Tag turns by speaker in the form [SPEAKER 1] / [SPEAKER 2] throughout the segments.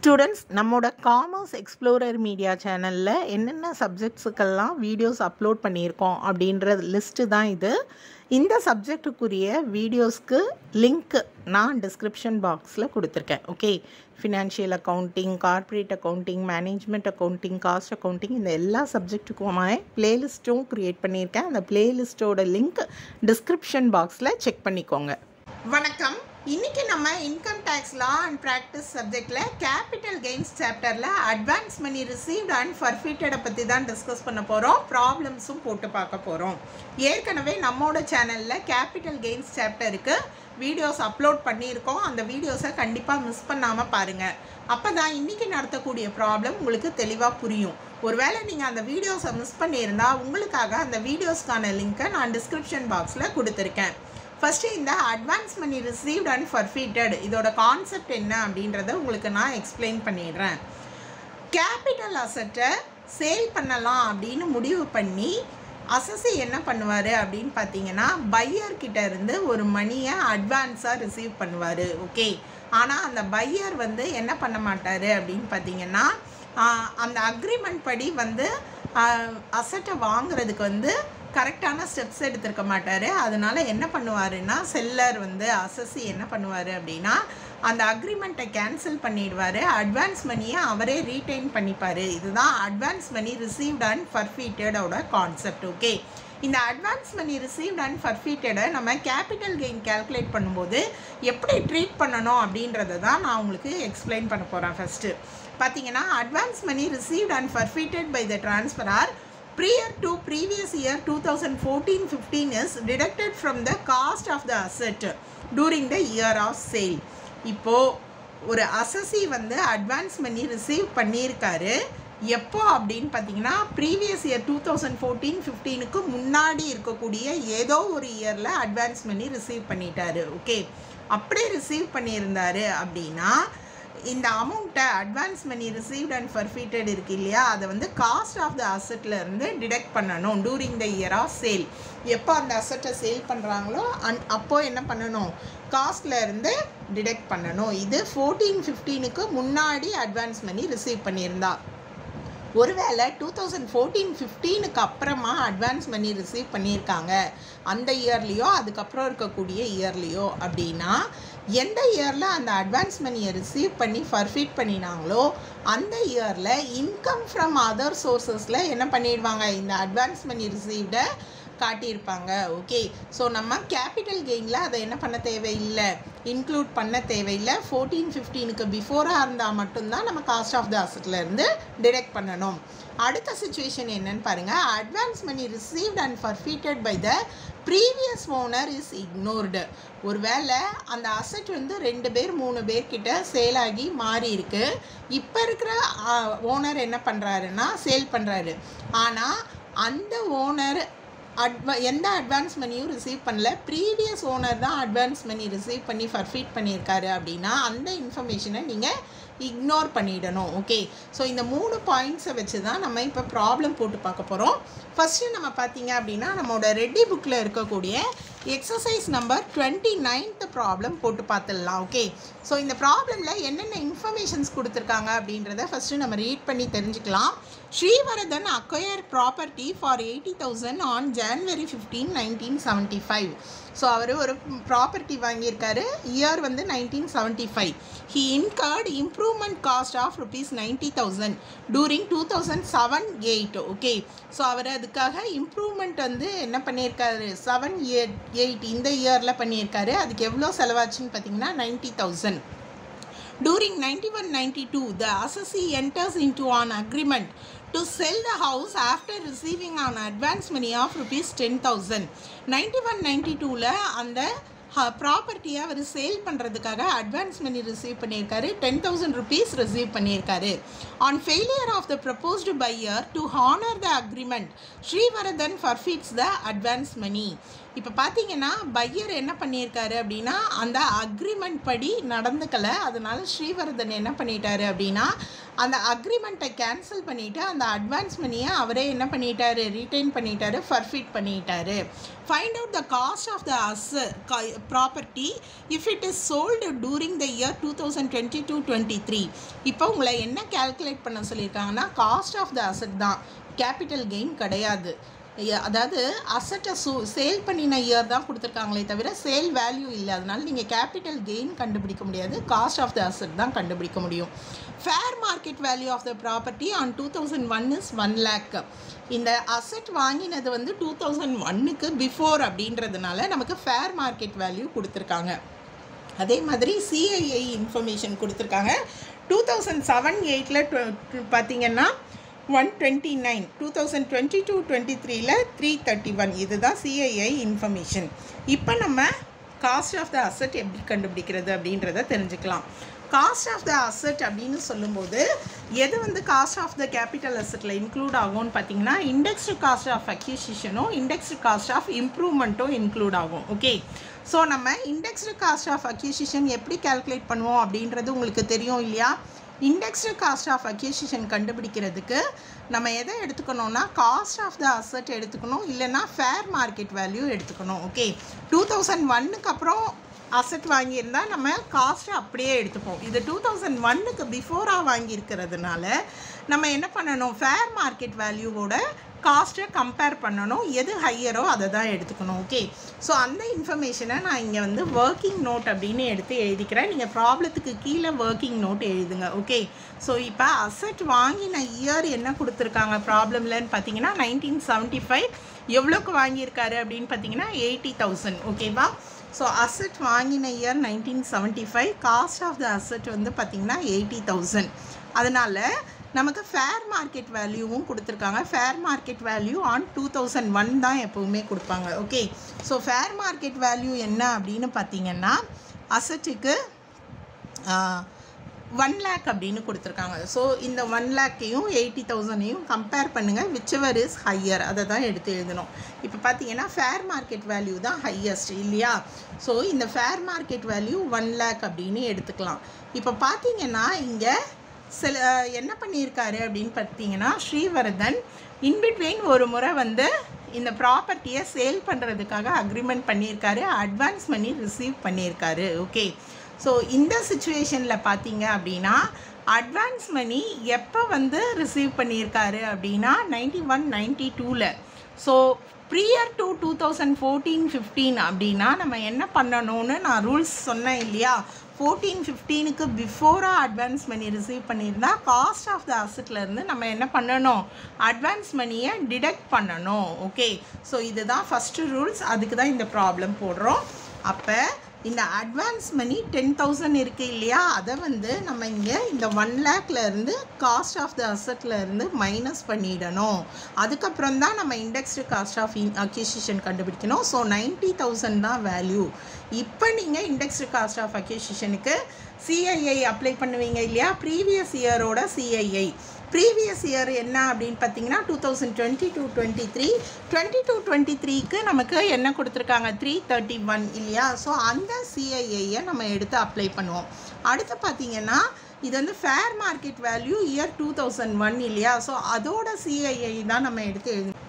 [SPEAKER 1] Students நம்மோட commerce explorer media சேனலில் என்னென்ன சப்ஜெக்ட்ஸுக்கெல்லாம் வீடியோஸ் அப்லோட் பண்ணியிருக்கோம் அப்படின்ற லிஸ்ட்டு தான் இது. இந்த சப்ஜெக்டுக்குரிய வீடியோஸ்க்கு லிங்க் நான் டிஸ்கிரிப்ஷன் பாக்ஸில் கொடுத்துருக்கேன். Okay, financial accounting, corporate accounting, management accounting, cost accounting, இந்த எல்லா சப்ஜெக்ட்டுக்குமாய் ப்ளேலிஸ்ட்டும் க்ரியேட் பண்ணியிருக்கேன். அந்த ப்ளேலிஸ்ட்டோட லிங்க் டிஸ்கிரிப்ஷன் பாக்ஸில் செக் பண்ணிக்கோங்க. வணக்கம். இன்றைக்கி நம்ம income tax law and practice சப்ஜெக்டில் கேபிட்டல் கெயின்ஸ் சாப்டரில் அட்வான்ஸ் மணி ரிசீவ்ட் அண்ட் ஃபர்ஃபிட்டடை பற்றி தான் டிஸ்கஸ் பண்ண போகிறோம். ப்ராப்ளம்ஸும் போட்டு பார்க்க போகிறோம். ஏற்கனவே நம்மளோட சேனலில் கேபிட்டல் கெயின்ஸ் சாப்டருக்கு வீடியோஸ் அப்லோட் பண்ணியிருக்கோம். அந்த வீடியோஸை கண்டிப்பாக மிஸ் பண்ணாமல் பாருங்கள். அப்போ தான் இன்றைக்கி நடத்தக்கூடிய ப்ராப்ளம் உங்களுக்கு தெளிவாக புரியும். ஒருவேளை நீங்கள் அந்த வீடியோஸை மிஸ் பண்ணியிருந்தால் உங்களுக்காக அந்த வீடியோஸ்க்கான லிங்க்கை நான் டிஸ்கிரிப்ஷன் பாக்ஸில் கொடுத்துருக்கேன். ஃபஸ்ட்டு இந்த advance money received and forfeited இதோட கான்செப்ட் என்ன அப்படின்றத உங்களுக்கு நான் எக்ஸ்பிளைன் பண்ணிடுறேன். கேபிட்டல் அசட்டை சேல் பண்ணலாம் அப்படின்னு முடிவு பண்ணி அசஸி என்ன பண்ணுவார் அப்படின்னு பார்த்தீங்கன்னா, பையர்கிட்ட இருந்து ஒரு மணியை அட்வான்ஸாக ரிசீவ் பண்ணுவார். ஓகே, ஆனால் அந்த பையர் என்ன பண்ண மாட்டார் அப்படின்னு பார்த்தீங்கன்னா, அந்த அக்ரிமெண்ட் படி அசட்டை வாங்குறதுக்கு கரெக்டான ஸ்டெப்ஸ் எடுத்திருக்க மாட்டார். அதனால் என்ன பண்ணுவாருன்னா, செல்லர் அசஸி என்ன பண்ணுவார் அப்படின்னா, அந்த அக்ரிமெண்ட்டை கேன்சல் பண்ணிடுவார். அட்வான்ஸ் மணியை அவரே ரீட்டைன் பண்ணிப்பார். இதுதான் அட்வான்ஸ் மணி ரிசீவ்ட் அண்ட் ஃபர்ஃபிட்டடோட கான்செப்ட். ஓகே, இந்த அட்வான்ஸ் மணி ரிசீவ்ட் அண்ட் ஃபர்ஃபிட்டடை நம்ம கேபிட்டல் கெயின் கேல்குலேட் பண்ணும்போது எப்படி ட்ரீட் பண்ணணும் அப்படின்றத தான் நான் உங்களுக்கு எக்ஸ்பிளைன் பண்ண போகிறேன். ஃபஸ்ட்டு பார்த்தீங்கன்னா, advance money received and forfeited by the transfer or prior to previous year 2014-15 is deducted from the cost of the asset during the year of sale. இப்போது ஒரு அசஸி அட்வான்ஸ் மணி ரிசீவ் பண்ணியிருக்காரு. எப்போ அப்படின்னு பார்த்தீங்கன்னா, previous year 2014-15க்கு முன்னாடி இருக்கக்கூடிய ஏதோ ஒரு இயரில் அட்வான்ஸ் மணி ரிசீவ் பண்ணிட்டாரு. ஓகே, அப்படியே ரிசீவ் பண்ணியிருந்தாரு அப்படின்னா இந்த அமௌண்ட்டை advance money received and forfeited இருக்கு இல்லையா, அதை காஸ்ட் ஆஃப் த அசட்லேருந்து டிடெக்ட் பண்ணணும் during the year of sale. எப்போ அந்த அசட்டை சேல் பண்ணுறாங்களோ அப்போது என்ன பண்ணணும், காஸ்ட்லேருந்து டிடெக்ட் பண்ணணும். இது 14-15க்கு முன்னாடி அட்வான்ஸ் மணி ரிசீவ் பண்ணியிருந்தா. ஒருவேளை 2014-15க்கு அப்புறமா அட்வான்ஸ் மணி ரிசீவ் பண்ணியிருக்காங்க, அந்த இயர்லேயோ அதுக்கப்புறம் இருக்கக்கூடிய இயர்லேயோ அப்படின்னா, எந்த இயரில் அந்த அட்வான்ஸ் மணியை ரிசீவ் பண்ணி ஃபர்ஃபிட் பண்ணினாங்களோ அந்த இயரில் இன்கம் ஃப்ரம் அதர் சோர்ஸஸில் என்ன பண்ணிடுவாங்க, இந்த அட்வான்ஸ் மணி ரிசீவ்டை காட்டியிருப்பாங்க. ஓகே, ஸோ நம்ம கேபிட்டல் கெயினில் அதை என்ன பண்ண தேவையில்லை, இன்க்ளூட் பண்ண தேவையில்லை. 14-15க்கு பிஃபோராக இருந்தால் மட்டும்தான் நம்ம காஸ்ட் ஆஃப் த அசட்லேருந்து டிடெக்ட் பண்ணணும். அடுத்த சிச்சுவேஷன் என்னன்னு பாருங்கள். Advance money received and forfeited by the previous owner is ignored. ஒருவேளை அந்த அசட் 2 பேர் 3 பேர்கிட்ட சேல் ஆகி மாறி இருக்கு. இப்போ இருக்கிற ஓனர் என்ன பண்ணுறாருன்னா சேல் பண்ணுறாரு. ஆனால் அந்த ஓனர் எந்த அட்வான்ஸ் மணியும் ரிசீவ் பண்ணல, ப்ரீவியஸ் ஓனர் தான் அட்வான்ஸ் மணி ரிசீவ் பண்ணி ஃபர்ஃபிட் பண்ணியிருக்காரு அப்படின்னா அந்த இன்ஃபர்மேஷனை நீங்கள் இக்னோர் பண்ணிடணும். ஓகே, ஸோ இந்த 3 பாயிண்ட்ஸை வச்சு தான் நம்ம இப்போ ப்ராப்ளம் போட்டு பார்க்க போகிறோம். ஃபஸ்ட்டு நம்ம பார்த்தீங்க அப்படின்னா நம்மளோட ரெட்டி புக்கில் இருக்கக்கூடிய எக்ஸசைஸ் நம்பர் 29th ப்ராப்ளம் போட்டு பார்த்துடலாம். ஓகே, ஸோ இந்த ப்ராப்ளமில் என்னென்ன இன்ஃபர்மேஷன்ஸ் கொடுத்துருக்காங்க அப்படின்றத ஃபஸ்ட்டு நம்ம ரீட் பண்ணி தெரிஞ்சுக்கலாம். Shrivardhan acquire property for 80,000 on January 15, 1975. So அவர் ஒரு ப்ராப்பர்ட்டி வாங்கியிருக்காரு. Year 1975. He incurred improvement cost of ₹90,000 during 2007-8. Okay, so அவர் அதுக்காக இம்ப்ரூவ்மெண்ட் என்ன பண்ணியிருக்காரு, 7-8 இந்த இயரில் பண்ணியிருக்காரு. அதுக்கு எவ்வளோ செலவாச்சுன்னு பார்த்தீங்கன்னா 90,000. During 91-92, the assessee enters into an agreement to sell the house after receiving an advance money of ₹10,000. 91-92ல அந்த ப்ராப்பர்ட்டியை அவர் சேல் பண்ணுறதுக்காக அட்வான்ஸ் மணி ரிசீவ் பண்ணியிருக்காரு. ₹10,000 ரிசீவ் பண்ணியிருக்காரு. On failure of the proposed buyer to honour the agreement, Shrivardhan forfeits the advance money. இப்போ பார்த்தீங்கன்னா pier என்ன பண்ணியிருக்காரு அப்படின்னா அந்த அக்ரிமெண்ட் படி நடந்துக்கலை. அதனால ஸ்ரீவர்தன் என்ன பண்ணிட்டாரு அப்படின்னா அந்த அக்ரிமெண்ட்டை கேன்சல் பண்ணிவிட்டு அந்த அட்வான்ஸ் மணியை அவரே என்ன பண்ணிட்டாரு, ரீட்டைன் பண்ணிட்டாரு, ஃபர்ஃபிட் பண்ணிட்டாரு. Find out the cost of the property if it is sold during the year 2022-23. இப்போ உங்களை என்ன கேல்குலேட் பண்ண சொல்லியிருக்காங்கன்னா காஸ்ட் ஆஃப் த அசட் தான், கேபிட்டல் கெயின் கிடையாது. அதாவது அசட்டை சேல் பண்ணின இயர் தான் கொடுத்துருக்காங்களே தவிர சேல் வேல்யூ இல்லை. அதனால நீங்கள் கேபிட்டல் கெயின் கண்டுபிடிக்க முடியாது, காஸ்ட் ஆஃப் த அசட் தான் கண்டுபிடிக்க முடியும். Fair market value of the property on 2001 is 1 lakh. இந்த அசட் வாங்கினது வந்து 2001க்கு பிஃபோர் அப்படின்றதுனால நமக்கு ஃபேர் மார்க்கெட் வேல்யூ கொடுத்துருக்காங்க. அதே மாதிரி சிஐஐ இன்ஃபர்மேஷன் கொடுத்துருக்காங்க. 2007-8ல் பார்த்தீங்கன்னா 129, 2022-23ல் 331. இதுதான் சிஐஐ இன்ஃபர்மேஷன். இப்போ நம்ம காஸ்ட் ஆஃப் த அசட் எப்படி கண்டுபிடிக்கிறது அப்படின்றத தெரிஞ்சுக்கலாம். காஸ்ட் ஆஃப் த அசட் அப்படின்னு சொல்லும்போது எது வந்து காஸ்ட் ஆஃப் த கேபிட்டல் அசட்டில் இன்க்ளூட் ஆகும்னு பார்த்தீங்கன்னா இண்டெக்ஸ்டு காஸ்ட் ஆஃப் அக்யூசிஷனும் இண்டெக்ஸ்டு காஸ்ட் ஆஃப் இம்ப்ரூவ்மெண்ட்டும் இன்க்ளூட் ஆகும். ஓகே, ஸோ நம்ம இண்டெக்ஸ்டு காஸ்ட் ஆஃப் அக்யூசிஷன் எப்படி கால்குலேட் பண்ணுவோம் அப்படின்றது உங்களுக்கு தெரியும் இல்லையா? இண்டெக்ஸ்டு காஸ்ட் ஆஃப் அக்யூசிஷன் கண்டுபிடிக்கிறதுக்கு நம்ம எதை எடுத்துக்கணும்னா காஸ்ட் ஆஃப் த அசட் எடுத்துக்கணும், இல்லைன்னா ஃபேர் மார்க்கெட் வேல்யூ எடுத்துக்கணும். ஓகே, 2001க்கு அப்புறம் அசட் வாங்கியிருந்தால் நம்ம காஸ்ட்டை அப்படியே எடுத்துப்போம். இது 2001க்கு பிஃபோராக வாங்கியிருக்கிறதுனால நம்ம என்ன பண்ணணும், ஃபேர் மார்க்கெட் வேல்யூவோட காஸ்ட்டை கம்பேர் பண்ணணும், எது ஹையரோ அதை தான் எடுத்துக்கணும். ஓகே, ஸோ அந்த இன்ஃபர்மேஷனை நான் இங்கே வந்து ஒர்க்கிங் நோட் அப்படின்னு எடுத்து எழுதிக்கிறேன். நீங்கள் ப்ராப்ளத்துக்கு கீழே ஒர்க்கிங் நோட் எழுதுங்க. ஓகே, ஸோ இப்போ அசட் வாங்கின இயர் என்ன கொடுத்துருக்காங்க ப்ராப்ளம்லன்னு பார்த்தீங்கன்னா 1975. எவ்வளோக்கு வாங்கியிருக்காரு அப்படின்னு பார்த்தீங்கன்னா 80,000. ஓகேவா? ஸோ அசட் வாங்கின year 1975, cost of the asset வந்து பார்த்திங்கன்னா 80,000. அதனால் நமக்கு ஃபேர் மார்க்கெட் வேல்யூவும் கொடுத்துருக்காங்க. ஃபேர் மார்க்கெட் வேல்யூ ஆன் 2001 தான் எப்போவுமே கொடுப்பாங்க. Okay, so fair market value என்ன அப்படின்னு பார்த்தீங்கன்னா அசட்டுக்கு 1 lakh அப்படின்னு கொடுத்துருக்காங்க. ஸோ இந்த 1 lakhையும் 80,000ஐயும் கம்பேர் பண்ணுங்கள், விச்எவர் இஸ் ஹையர் அதை தான் எடுத்து எழுதணும். இப்போ பார்த்தீங்கன்னா ஃபேர் மார்க்கெட் வேல்யூ தான் ஹையஸ்ட் இல்லையா? ஸோ இந்த ஃபேர் மார்க்கெட் வேல்யூ 1 lakh அப்படின்னு எடுத்துக்கலாம். இப்போ பார்த்தீங்கன்னா இங்கே என்ன பண்ணியிருக்காரு அப்படின்னு பார்த்தீங்கன்னா ஸ்ரீவர்தன் இன்பிட்வீன் ஒரு முறை வந்து இந்த ப்ராப்பர்ட்டியை சேல் பண்ணுறதுக்காக அக்ரிமெண்ட் பண்ணியிருக்காரு, அட்வான்ஸ் மணி ரிசீவ் பண்ணியிருக்காரு. ஓகே, ஸோ இந்த சிச்சுவேஷனில் பார்த்தீங்க அப்படின்னா அட்வான்ஸ் மணி எப்போ வந்து ரிசீவ் பண்ணியிருக்காரு அப்படின்னா 91-92ல். ஸோ ப்ரியர் டு 2014-15 அப்படின்னா நம்ம என்ன பண்ணணும்னு நான் ரூல்ஸ் சொன்னேன் இல்லையா? 14-15க்கு பிஃபோராக அட்வான்ஸ் மணி ரிசீவ் பண்ணியிருந்தா காஸ்ட் ஆஃப் த அசட்லேருந்து நம்ம என்ன பண்ணணும், அட்வான்ஸ் மணியை டிடக்ட் பண்ணணும். ஓகே, ஸோ இதுதான் ஃபஸ்ட்டு ரூல்ஸ். அதுக்கு தான் இந்த ப்ராப்ளம் போடுறோம். அப்போ இந்த அட்வான்ஸ் மணி 10,000 இருக்குது இல்லையா? அதை வந்து நம்ம இங்கே இந்த 1 lakhலேருந்து காஸ்ட் ஆஃப் த அசட்லேருந்து மைனஸ் பண்ணிடணும். அதுக்கப்புறம் தான் நம்ம இண்டெக்ஸ்டு காஸ்ட் ஆஃப் அக்யூசிஷன் கண்டுபிடிக்கணும். ஸோ 90,000 தான் வேல்யூ. இப்போ நீங்கள் இண்டெக்ஸ்டு காஸ்ட் ஆஃப் அக்யூசிஷனுக்கு சிஐஐ அப்ளை பண்ணுவீங்க இல்லையா? ப்ரீவியஸ் இயரோட சிஐஐ. ப்ரீவியஸ் இயர் என்ன அப்படின்னு பார்த்தீங்கன்னா 2022-23, 22-23க்கு நமக்கு என்ன கொடுத்துருக்காங்க 331 இல்லையா? ஸோ அந்த சிஐஐயை நம்ம எடுத்து அப்ளை பண்ணுவோம். அடுத்து பார்த்தீங்கன்னா இது வந்து ஃபேர் மார்க்கெட் வேல்யூ இயர் 2001 இல்லையா? ஸோ அதோட சிஐஐ தான் நம்ம எடுத்து எழுதணும்.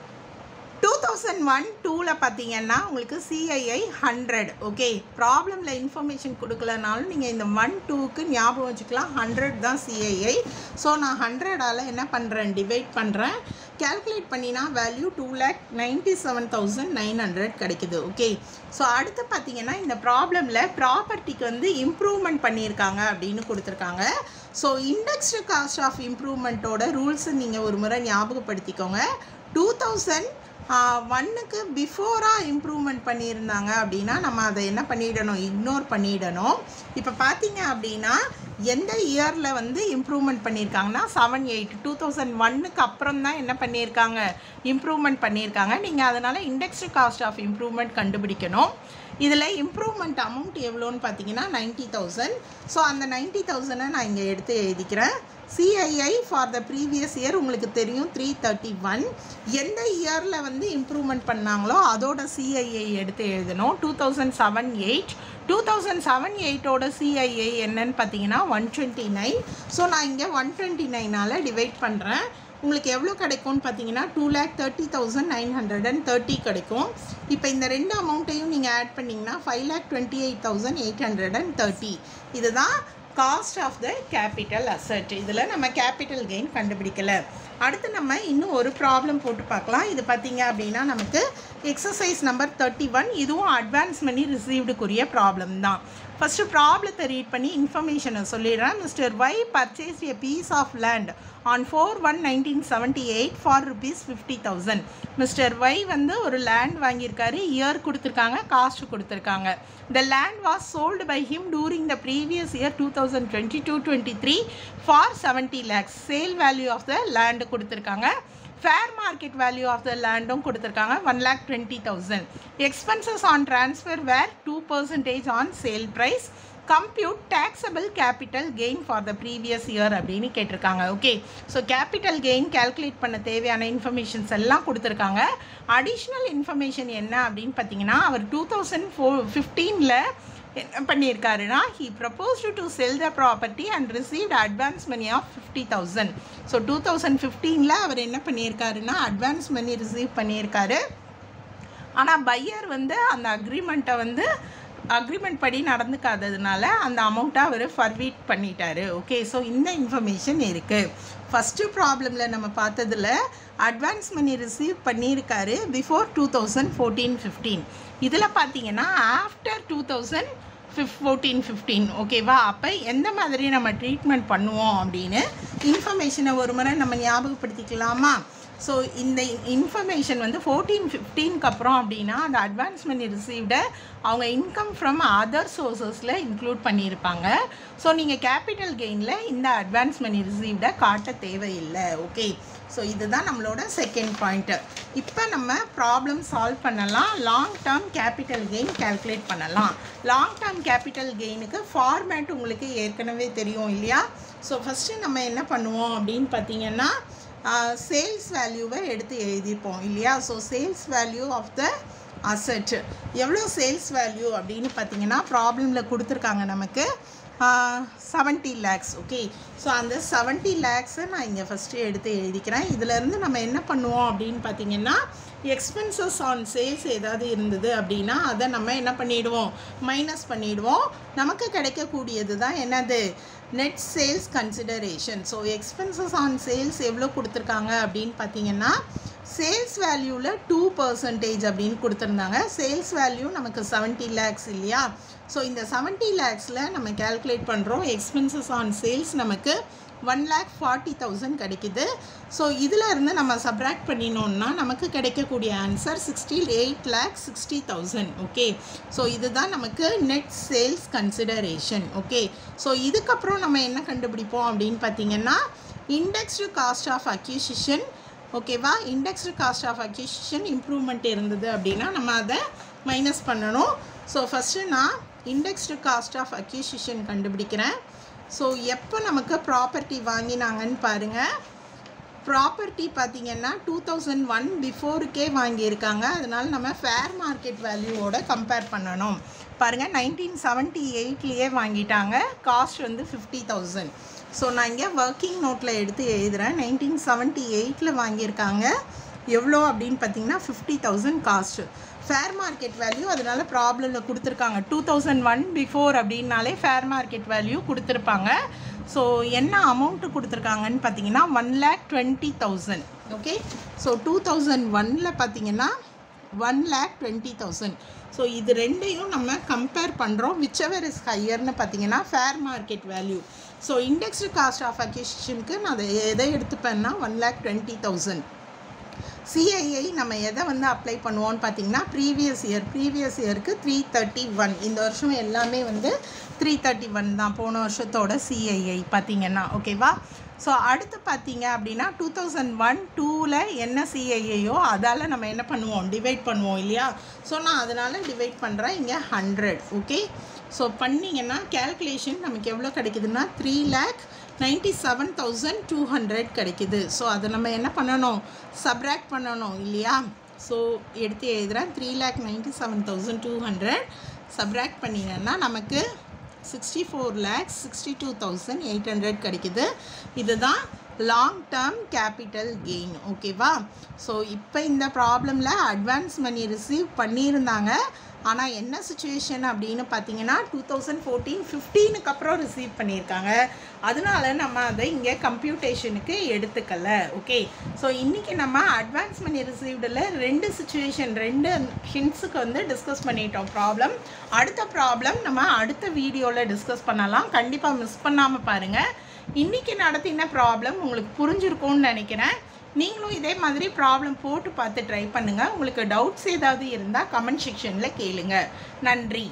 [SPEAKER 1] 2001-2ல் பார்த்தீங்கன்னா உங்களுக்கு சிஐஐ 100. ஓகே, ப்ராப்ளமில் இன்ஃபர்மேஷன் கொடுக்கலனாலும் நீங்கள் இந்த 1-2க்கு ஞாபகம் வச்சுக்கலாம், 100 தான் சிஐஐ. ஸோ நான் 100ஆல் என்ன பண்ணுறேன், டிவைட் பண்ணுறேன். கேல்குலேட் பண்ணினா வேல்யூ 2,97,900 கிடைக்குது. ஓகே, ஸோ அடுத்து பார்த்தீங்கன்னா இந்த ப்ராப்ளமில் ப்ராப்பர்ட்டிக்கு வந்து இம்ப்ரூவ்மெண்ட் பண்ணியிருக்காங்க அப்படின்னு கொடுத்துருக்காங்க. ஸோ இண்டெக்ஸ்டு காஸ்ட் ஆஃப் இம்ப்ரூவ்மெண்ட்டோட ரூல்ஸை நீங்கள் ஒரு முறை ஞாபகப்படுத்திக்கோங்க. 2001க்கு பிஃபோராக இம்ப்ரூவ்மெண்ட் பண்ணியிருந்தாங்க அப்படின்னா நம்ம அதை என்ன பண்ணிடணும், இக்னோர் பண்ணிடணும். இப்போ பார்த்தீங்க அப்படின்னா எந்த இயரில் வந்து இம்ப்ரூவ்மெண்ட் பண்ணியிருக்காங்கன்னா 7-8, 2001க்கு அப்புறம் தான் என்ன பண்ணியிருக்காங்க, இம்ப்ரூவ்மெண்ட் பண்ணியிருக்காங்க. நீங்கள் அதனால் இண்டெக்ஸ்டு காஸ்ட் ஆஃப் இம்ப்ரூவ்மெண்ட் கண்டுபிடிக்கணும். இதில் இம்ப்ரூவ்மெண்ட் அமௌண்ட் எவ்வளோன்னு பார்த்தீங்கன்னா 90,000. ஸோ அந்த 90,000 நான் இங்கே எடுத்து எழுதிக்கிறேன். CII for the previous year உங்களுக்கு தெரியும் 331. எந்த இயரில் வந்து இம்ப்ரூவ்மெண்ட் பண்ணாங்களோ அதோட CII எடுத்து எழுதணும். 2007-8 2007-8ஓட CII என்னன்னு பார்த்தீங்கன்னா 129. ஸோ நான் இங்கே 129ஆல் டிவைட் பண்ணுறேன். உங்களுக்கு எவ்வளோ கிடைக்கும்னு பார்த்தீங்கன்னா 2,30,930 கிடைக்கும். இப்போ இந்த ரெண்டு அமௌண்ட்டையும் நீங்கள் ஆட் பண்ணிங்கன்னா 5,28,830. இதுதான் cost of the capital asset. இதில் நம்ம கேபிட்டல் கெயின் கண்டுபிடிக்கலை. அடுத்து நம்ம இன்னும் ஒரு ப்ராப்ளம் போட்டு பார்க்கலாம். இது பார்த்தீங்க அப்படின்னா நமக்கு எக்ஸசைஸ் நம்பர் 31. இதுவும் அட்வான்ஸ் மணி ரிசீவ்டுக்குரிய ப்ராப்ளம் தான். ஃபஸ்ட்டு ப்ராப்ளத்தை ரீட் பண்ணி இன்ஃபர்மேஷனை சொல்லிடுறேன். Mister Y purchase a piece of land on 4/1/1978 for rupees 50,000. Mister Y வந்து ஒரு லேண்ட் வாங்கியிருக்காரு. இயர் கொடுத்துருக்காங்க, காஸ்ட் கொடுத்துருக்காங்க. The land was sold by him during the previous year 2022-23 for 70 lakhs. Sale value of the land கொடுத்துருக்காங்க. Fair market value of the land கொடுத்துருக்காங்க 1,20,000. Expenses on transfer were 2% on sale price. Compute taxable capital gain for the previous year அப்படின்னு கேட்டிருக்காங்க. Okay, so capital gain calculate பண்ண தேவையான informations எல்லாம் கொடுத்துருக்காங்க. Additional information என்ன அப்படின்னு பார்த்தீங்கன்னா, அவர் 2015 என்ன பண்ணியிருக்காருன்னா, he proposed to sell the property and received advance money of 50,000. So 2015 அவர் என்ன பண்ணியிருக்காருன்னா அட்வான்ஸ் மணி ரிசீவ் பண்ணியிருக்காரு. ஆனால் பையர் வந்து அந்த அக்ரிமெண்ட் படி நடந்துக்காததுனால அந்த அமௌண்ட்டை அவர் ஃபர்வீட் பண்ணிட்டாரு. ஓகே, ஸோ இந்த இன்ஃபர்மேஷன் இருக்குது. ஃபஸ்ட்டு ப்ராப்ளமில் நம்ம பார்த்ததில் அட்வான்ஸ் மணி ரிசீவ் பண்ணியிருக்காரு பிஃபோர் 2014-15. இதில் பார்த்தீங்கன்னா ஆஃப்டர் 2014-15. ஓகேவா? அப்போ எந்த மாதிரி நம்ம ட்ரீட்மெண்ட் பண்ணுவோம் அப்படின்னு இன்ஃபர்மேஷனை ஒரு முறை நம்ம ஞாபகப்படுத்திக்கலாமா? ஸோ இந்த இன்ஃபர்மேஷன் வந்து 14-15க்கு அப்புறம் அப்படின்னா அந்த அட்வான்ஸ் மணி ரிசீவ்டை அவங்க இன்கம் ஃப்ரம் அதர் சோர்ஸஸில் இன்க்ளூட் பண்ணியிருப்பாங்க. ஸோ நீங்கள் கேபிட்டல் கெயினில் இந்த அட்வான்ஸ் மணி ரிசீவ்டை காட்ட தேவையில்லை. ஓகே, ஸோ இதுதான் நம்மளோட செகண்ட் பாயிண்ட்டு. இப்போ நம்ம ப்ராப்ளம் சால்வ் பண்ணலாம். Long term capital gain calculate பண்ணலாம். லாங் டேர்ம் கேபிட்டல் கெயினுக்கு ஃபார்மேட் உங்களுக்கு ஏற்கனவே தெரியும் இல்லையா? ஸோ ஃபஸ்ட்டு நம்ம என்ன பண்ணுவோம் அப்படின்னு பார்த்தீங்கன்னா, சேல்ஸ் வேல்யூவை எடுத்து எழுதிப்போம் இல்லையா? So sales value of the asset எவ்வளோ சேல்ஸ் வேல்யூ அப்படின்னு பார்த்தீங்கன்னா ப்ராப்ளமில் கொடுத்துருக்காங்க நமக்கு 70 lakhs. ஓகே, ஸோ அந்த 70 lakhஸை நான் இங்கே ஃபஸ்ட்டு எடுத்து எழுதிக்கிறேன். இதிலேருந்து நம்ம என்ன பண்ணுவோம் அப்படின்னு பார்த்தீங்கன்னா, எக்ஸ்பென்சஸ் ஆன் சேல்ஸ் ஏதாவது இருந்தது அப்படின்னா அதை நம்ம என்ன பண்ணிவிடுவோம், மைனஸ் பண்ணிவிடுவோம். நமக்கு கிடைக்கக்கூடியது தான் என்னது, net sales consideration. So expenses on sales எவ்வளோ கொடுத்துருக்காங்க அப்படின்னு பார்த்தீங்கன்னா, சேல்ஸ் வேல்யூவில் 2% அப்படின்னு கொடுத்துருந்தாங்க. சேல்ஸ் வேல்யூ நமக்கு 70 lakhs இல்லையா? ஸோ இந்த 70 lakhஸில் நம்ம கேல்குலேட் பண்ணுறோம். எக்ஸ்பென்சஸ் ஆன் சேல்ஸ் நமக்கு 1,40,000 கிடைக்குது. ஸோ இதில் இருந்து நம்ம சப்ராக்ட் பண்ணினோம்னா நமக்கு கிடைக்கக்கூடிய ஆன்சர் 68,60,000. ஓகே, ஸோ இதுதான் நமக்கு net sales consideration. Okay, so இதுக்கப்புறம் நம்ம என்ன கண்டுபிடிப்போம் அப்படின்னு பார்த்தீங்கன்னா, இண்டெக்ஸ்டு காஸ்ட் ஆஃப் அக்யூசிஷன். ஓகேவா? Indexed cost of acquisition improvement இருந்தது அப்படின்னா நம்ம அதை மைனஸ் பண்ணணும். ஸோ ஃபஸ்ட்டு நான் இண்டெக்ஸ்டு காஸ்ட் ஆஃப் அக்யூசிஷன் கண்டுபிடிக்கிறேன். ஸோ எப்போ நமக்கு ப்ராப்பர்ட்டி வாங்கினாங்கன்னு பாருங்கள். ப்ராப்பர்ட்டி பார்த்திங்கன்னா 2001 பிஃபோருக்கே வாங்கியிருக்காங்க. அதனால் நம்ம ஃபேர் மார்க்கெட் வேல்யூவோட கம்பேர் பண்ணணும். பாருங்கள், 1978லேயே வாங்கிட்டாங்க. காஸ்ட் வந்து 50,000. ஸோ நான் இங்கே ஒர்க்கிங் நோட்டில் எடுத்து எழுதுகிறேன். 1978 வாங்கியிருக்காங்க. எவ்வளோ அப்படின்னு பார்த்தீங்கன்னா 50,000 காஸ்ட்டு. ஃபேர் மார்க்கெட் வேல்யூ அதனால் ப்ராப்ளமில் கொடுத்துருக்காங்க. 2001 பிஃபோர் அப்படின்னாலே ஃபேர் மார்க்கெட் வேல்யூ கொடுத்துருப்பாங்க. ஸோ என்ன அமௌண்ட்டு கொடுத்துருக்காங்கன்னு பார்த்தீங்கன்னா 1,20,000. ஓகே, ஸோ 2001 பார்த்தீங்கன்னா 1,20,000. ஸோ இது ரெண்டையும் நம்ம கம்பேர் பண்ணுறோம். விச் எவர் இஸ் ஹையர்னு பார்த்தீங்கன்னா fair market value. So indexed cost of அக்யூசிஷனுக்கு நான் அதை எதை எடுத்துப்பேன்னா 1,20,000. சிஐஐ நம்ம எதை வந்து அப்ளை பண்ணுவோன்னு பார்த்தீங்கன்னா ப்ரீவியஸ் இயருக்கு 331. இந்த வருஷம் எல்லாமே வந்து 331 தான் போன வருஷத்தோட சிஐஐ பார்த்தீங்கன்னா. ஓகேவா? ஸோ அடுத்து பார்த்தீங்க அப்படின்னா 2001-2 என்ன சிஐஐயோ அதால் நம்ம என்ன பண்ணுவோம், டிவைட் பண்ணுவோம் இல்லையா? ஸோ நான் அதனால் டிவைட் பண்ணுறேன் இங்கே 100. ஓகே, ஸோ பண்ணிங்கன்னா கேல்குலேஷன் நமக்கு எவ்வளோ கிடைக்குதுன்னா 3,00,000 97,200 கிடைக்குது. ஸோ அதை நம்ம என்ன பண்ணணும், சப்ராக்ட் பண்ணணும் இல்லையா. ஸோ எடுத்து எழுதுகிறேன், 3,97,200 சப்ராக்ட் பண்ணினேன்னா நமக்கு 64,62,800 கிடைக்குது. இதுதான் லாங் டேர்ம் கேபிட்டல் கெயின். ஓகேவா. ஸோ இப்போ இந்த ப்ராப்ளமில் அட்வான்ஸ் மணி ரிசீவ் பண்ணியிருந்தாங்க. ஆனால் என்ன சுச்சுவேஷன் அப்படின்னு பார்த்தீங்கன்னா 2014-15க்கு அப்புறம் ரிசீவ் பண்ணியிருக்காங்க. அதனால நம்ம அதை இங்கே கம்ப்யூட்டேஷனுக்கு எடுத்துக்கல. ஓகே. ஸோ இன்றைக்கி நம்ம அட்வான்ஸ் மணி ரிசீவ்டில் 2 சுச்சுவேஷன் 2 ஹிண்ட்ஸுக்கு வந்து டிஸ்கஸ் பண்ணிட்டோம் ப்ராப்ளம். அடுத்த ப்ராப்ளம் நம்ம அடுத்த வீடியோவில் டிஸ்கஸ் பண்ணலாம். கண்டிப்பாக மிஸ் பண்ணாமல் பாருங்கள். இன்றைக்கி நடத்தின ப்ராப்ளம் உங்களுக்கு புரிஞ்சிருக்கும்னு நினைக்கிறேன். நீங்களும் இதே மாதிரி ப்ராப்ளம் போட்டு பார்த்து ட்ரை பண்ணுங்கள். உங்களுக்கு டவுட்ஸ் ஏதாவது இருந்தால் கமெண்ட் செக்ஷனில் கேளுங்க. நன்றி.